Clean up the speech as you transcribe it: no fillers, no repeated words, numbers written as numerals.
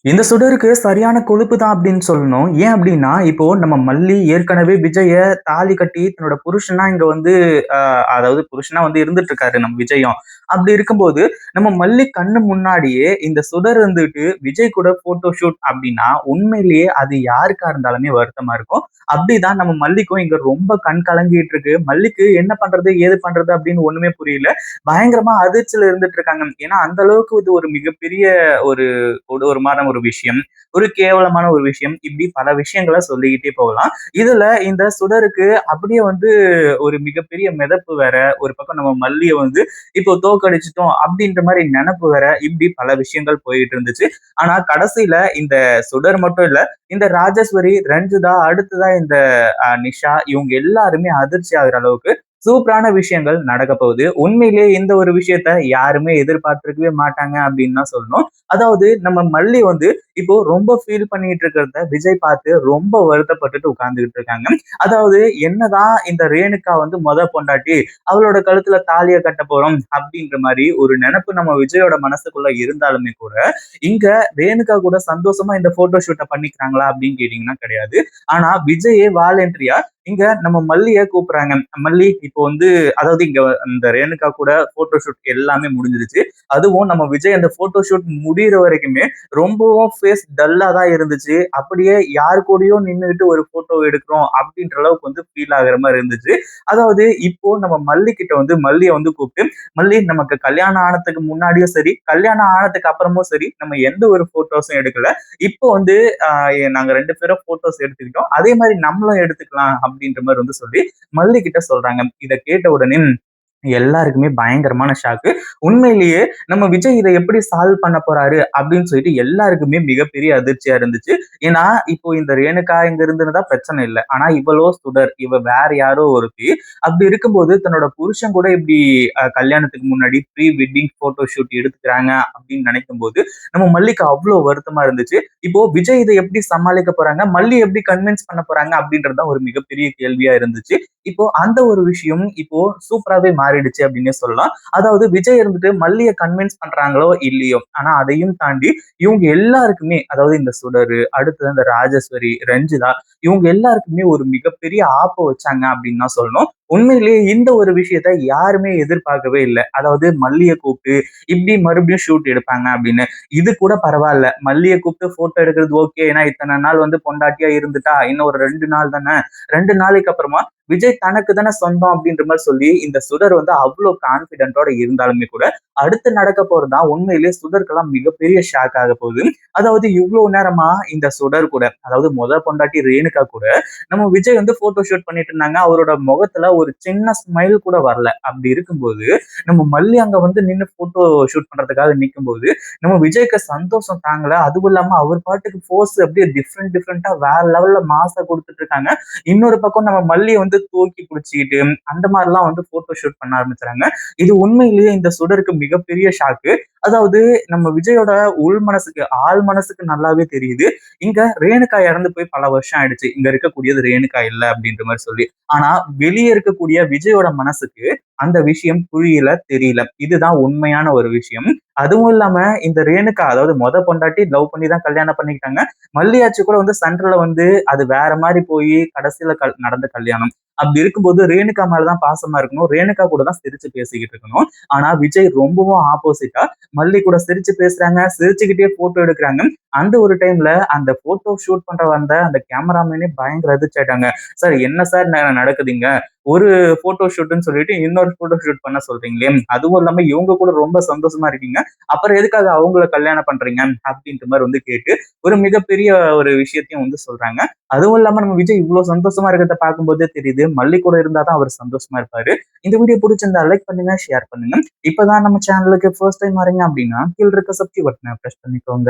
இந்த சுடருக்கு சரியான கொழுப்பு தான் அப்படின்னு சொல்லணும். ஏன் அப்படின்னா, இப்போ நம்ம மல்லி ஏற்கனவே விஜய தாலி கட்டி தன்னோட புருஷனா இங்க வந்து அ அதாவது புருஷனா வந்து இருந்துட்டு இருக்காரு நம்ம விஜயும். அப்படி இருக்கும்போது, நம்ம மல்லி கண்ணு முன்னாடியே இந்த சுடர் இருந்துட்டு விஜய் கூட போட்டோ ஷூட் அப்படின்னா, உண்மையிலேயே அது யாருக்கா இருந்தாலுமே வருத்தமா இருக்கும். அப்படிதான் நம்ம மல்லிக்கும் இங்க ரொம்ப கண் கலங்கிட்டு இருக்கு. மல்லிக்கு என்ன பண்றது? ஏது பண்றது? அப்படின்னு ஒண்ணுமே புரியல. பயங்கரமா அதிர்ச்சியில இருந்துட்டு இருக்காங்க. ஏன்னா அந்த அளவுக்கு இது ஒரு மிகப்பெரிய ஒரு கொடூரமான ஒரு விஷயம், ஒரு கேவலமான ஒரு விஷயம். இப்படி பல விஷயங்கள சொல்லிக்கிட்டே போகலாம். இதுல இந்த சுடருக்கு அப்படியே வந்து ஒரு மிகப்பெரிய மிதப்பு வேற, ஒரு பக்கம் நம்ம மல்லிய வந்து இப்போ தோற்கடிச்சுட்டோம் அப்படின்ற மாரி நெனப்பு வேற, இப்படி பல விஷயங்கள் போயிட்டு இருந்துச்சு. ஆனா கடைசியில இந்த சுடர் மட்டும் இல்ல, இந்த ராஜேஸ்வரி, ரஞ்சிதா, அடுத்ததா இந்த நிஷா இவங்க எல்லாருமே அதிர்ச்சி ஆகுற அளவுக்கு சூப்பரான விஷயங்கள் நடக்க போகுது. உண்மையிலேயே இந்த ஒரு விஷயத்த யாருமே எதிர்பார்த்திருக்கவே மாட்டாங்க அப்படின்னு தான் சொல்லணும். அதாவது நம்ம மல்லி வந்து இப்போ ரொம்ப ஃபீல் பண்ணிட்டு இருக்கிறத விஜய் பார்த்து ரொம்ப வருத்தப்பட்டுட்டு உட்கார்ந்துகிட்டு இருக்காங்க. அதாவது என்னதான் இந்த ரேணுகா வந்து பொண்டாட்டி, அவளோட கழுத்துல தாலிய கட்ட போறோம் அப்படின்ற மாரி ஒரு நெனப்பு நம்ம விஜயோட மனசுக்குள்ள இருந்தாலுமே கூட, இங்க ரேணுகா கூட சந்தோஷமா இந்த போட்டோ ஷூட்ட பண்ணிக்கிறாங்களா அப்படின்னு கேட்டீங்கன்னா கிடையாது. ஆனா விஜயே வாலண்டரியா இங்க நம்ம மல்லிய கூப்பிடுறாங்க. மல்லி இப்போ வந்து அதாவது இங்க இந்த ரேணுகா கூட போட்டோ ஷூட் எல்லாமே முடிஞ்சிருச்சு. அதுவும் நம்ம விஜய் அந்த போட்டோ ஷூட் முடியிற வரைக்குமே ரொம்பவும் ஃபேஸ் டல்லா தான் இருந்துச்சு. அப்படியே யார் கூடயோ நின்னுகிட்டு ஒரு போட்டோ எடுக்கிறோம் அப்படின்ற அளவுக்கு வந்து ஃபீல் ஆகுற மாரி இருந்துச்சு. அதாவது இப்போ நம்ம மல்லி கிட்ட வந்து மல்லிய வந்து கூப்பிட்டு, மல்லி நமக்கு கல்யாணம் ஆனதுக்கு முன்னாடியும் சரி, கல்யாணம் ஆனதுக்கு அப்புறமும் சரி, நம்ம எந்த ஒரு போட்டோஸும் எடுக்கல. இப்போ வந்து நாங்க 2 பேரும் போட்டோஸ் எடுத்துக்கிட்டோம். அதே மாரி நம்மளும் எடுத்துக்கலாம் அப்படின்ற மாரி வந்து சொல்லி மல்லி கிட்ட சொல்றாங்க. இத கேட்ட உடனே எல்லாருக்குமே பயங்கரமான ஷாக்கு. உண்மையிலேயே நம்ம விஜய் இத எப்படி சால்வ் பண்ண போறாரு அப்படின்னு சொல்லிட்டு எல்லாருக்குமே மிகப்பெரிய அதிர்ச்சியா இருந்துச்சு. ஏன்னா, இப்போ இந்த ரேணுகா இங்க இருந்திருந்தா பிரச்சனை இல்ல. ஆனா இவளோ சுடர், இவ வேற யாரோ ஒருத்தி. அப்படி இருக்கும்போது தன்னோட புருஷன் கூட இப்படி கல்யாணத்துக்கு முன்னாடி ப்ரீ வெட்டிங் போட்டோ ஷூட் எடுத்துக்கிறாங்க அப்படின்னு நினைக்கும்போது, நம்ம மல்லிக்கு அவ்ளோ வருத்தமா இருந்துச்சு. இப்போ விஜய் இத எப்படி சமாளிக்க போறாங்க? மல்லி எப்படி கன்வின்ஸ் பண்ண போறாங்க? அப்படின்றது தான் ஒரு மிகப்பெரிய கேள்வியா இருந்துச்சு. இப்போ அந்த ஒரு விஷயம் இப்போ சூப்பராவே மாறிடுச்சு அப்படின்னே சொல்லலாம். அதாவது விஜய் இருந்துட்டு மல்லிய கன்வின்ஸ் பண்றாங்களோ இல்லையோ, ஆனா அதையும் தாண்டி இவங்க எல்லாருக்குமே அதாவது இந்த சுடரு, அடுத்தது இந்த ராஜேஸ்வரி, ரஞ்சிதா இவங்க எல்லாருக்குமே ஒரு மிகப்பெரிய ஆப்ப வச்சாங்க அப்படின்னு தான் சொல்லணும். உண்மையிலேயே இந்த ஒரு விஷயத்த யாருமே எதிர்பார்க்கவே இல்ல. அதாவது மல்லிய கூப்பிட்டு இப்படி மறுபடியும் ஷூட் எடுப்பாங்க அப்படின்னு. இது கூட பரவால்ல. மல்லிய கூப்பிட்டு போட்டோ எடுக்கிறது ஓகே. ஏன்னா இத்தன நாள் வந்து பொண்டாட்டியா இருந்துட்டா, இன்னும் ஒரு 2 நாள் தானே. 2 நாளைக்கு அப்புறமா விஜய் தனக்கு தானே சொந்தம் அப்படின்ற மாதிரி சொல்லி இந்த சுடர் வந்து அவ்வளவு கான்பிடென்டோட இருந்தாலுமே கூட அடுத்து நடக்க போறதுதான் உண்மையிலேயே சுடருக்கெல்லாம் மிகப்பெரிய ஷாக் ஆக போகுது. அதாவது இவ்வளவு நேரமா இந்த சுடர் கூட அதாவது பொண்டாட்டி ரேணுகா கூட நம்ம விஜய் வந்து போட்டோ ஷூட் பண்ணிட்டு இருந்தாங்க. அவரோட முகத்துல ஒரு சின்ன ஸ்மைல் கூட வரல. அப்படி இருக்கும்போது நம்ம மல்லி அங்க வந்து நின்னு போட்டோ ஷூட் பண்றதுக்காக நிக்கும்போது நம்ம விஜய்க்கு சந்தோஷம் தாங்கல. அதுவும் இல்லாம அவர் பாட்டுக்கு போஸ் அப்படியே டிஃப்ரெண்டா வேற லெவல்ல மாஸா குடுத்துட்டு இருக்காங்க. இன்னொரு பக்கம் நம்ம மல்லிய வந்து தூக்கி பிடிச்சுக்கிட்டு அந்த மாதிரிலாம் வந்து போட்டோ ஷூட் பண்ண ஆரம்பிச்சுறாங்க. இது உண்மையிலேயே இந்த சுடருக்கு மிகப்பெரிய ஷாக்கு. அதாவது நம்ம விஜயோட உள் மனசுக்கு ஆழ் மனசுக்கு நல்லாவே தெரியுது. இங்க ரேணுகா இறந்து போய் பல வருஷம் ஆயிடுச்சு. இங்க இருக்கக்கூடியது ரேணுகா இல்ல அப்படின்ற மாதிரி சொல்லி. ஆனா வெளியே இருக்கக்கூடிய விஜயோட மனசுக்கு அந்த விஷயம் புரியல, தெரியல. இதுதான் உண்மையான ஒரு விஷயம். அதுவும் இல்லாம இந்த ரேணுகா அதாவது பொண்டாட்டி லவ் பண்ணி தான் கல்யாணம் பண்ணிக்கிட்டாங்க. மல்லியாச்சு கூட வந்து சென்டர்ல வந்து அது வேற மாரி போய் கடைசியில நடந்த கல்யாணம். அப்படி இருக்கும்போது ரேணுகா மேலதான் பாசமா இருக்கணும். ரேணுகா கூட தான் சிரிச்சு பேசிக்கிட்டு இருக்கணும். ஆனா விஜய் ரொம்பவும் ஆப்போசிட்டா மல்லி கூட சிரிச்சு பேசுறாங்க, சிரிச்சுக்கிட்டே போட்டோ எடுக்குறாங்க. அந்த ஒரு டைம்ல அந்த போட்டோ ஷூட் பண்ற வந்த அந்த கேமராமேனே பயங்கர அதிர்ச்சி ஆயிட்டாங்க. சார் என்ன சார் நடக்குது இங்க? ஒரு போட்டோ ஷூட்ன்னு சொல்லிட்டு இன்னொரு போட்டோ ஷூட் பண்ண சொல்றீங்களே! அதுவும் இல்லாம இவங்க கூட ரொம்ப சந்தோஷமா இருக்கீங்க. அப்புறம் எதுக்காக அவங்கள கல்யாணம் பண்றீங்க? அப்படின்ற மாரி வந்து கேட்டு ஒரு மிகப்பெரிய ஒரு விஷயத்தையும் வந்து சொல்றாங்க. அதுவும் இல்லாம நம்ம விஜய் இவ்ளோ சந்தோஷமா இருக்கிறத பார்க்கும்போதே தெரியுது. மல்லி கூட இருந்தா தான் அவரு சந்தோஷமா இருப்பாரு. இந்த வீடியோ புடிச்சிருந்தா லைக் பண்ணுங்க, ஷேர் பண்ணுங்க. இப்பதான் நம்ம சேனலுக்கு ஃபர்ஸ்ட் டைம் வரீங்க அப்படின்னா, கீழ இருக்க சப்ஸ்கிரைப் பட்டன பிரஸ் பண்ணிக்கோங்க.